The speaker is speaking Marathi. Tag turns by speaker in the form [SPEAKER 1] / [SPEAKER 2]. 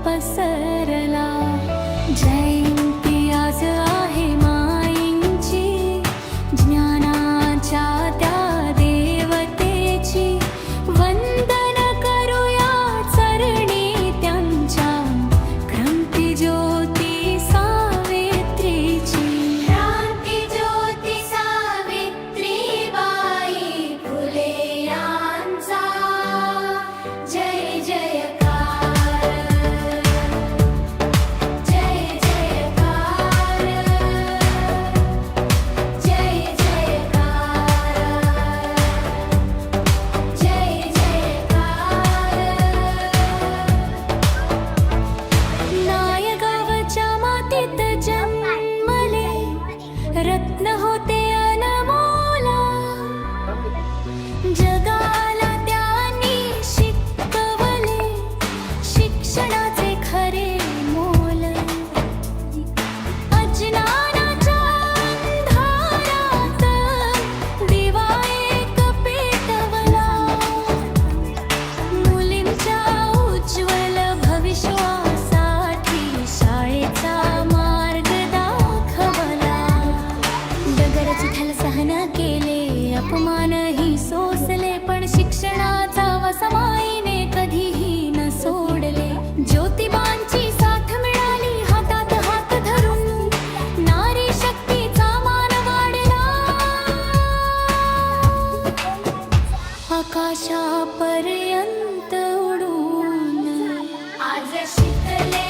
[SPEAKER 1] पसरला. जयंती आज आहे माईंची, ज्ञानाच्या त्या देवतेची. वंदन करूया चरणी त्यांच्या, क्रांती ज्योती सावित्रीची. क्रांती ज्योती सावित्रीबाई फुले यांचा जय जयकार. जय जयकार. जय जयकार. जय जयकार. नायगावच्या मातीत जन्मले, रत्न होते अनमोल. जगाला त्यांनी शिकवले, शिक्षणाचे खरे मोल. अज्ञानाच्या अंधारात दिवा एक पेटवला. मुलींच्या उज्ज्वल भविष्यासाठी शाळेचा मार्ग दाखवला. डगर चिखल सहन केले, अपमानही सोसले, पण शिक्षणाचा वसमाईने कधीही न सोडले. ज्योतिबांची साथ मिळाली, हातात हात धरून नारी शक्तीचा मान वाढला. आकाशापर्यंत उडून आज शिकले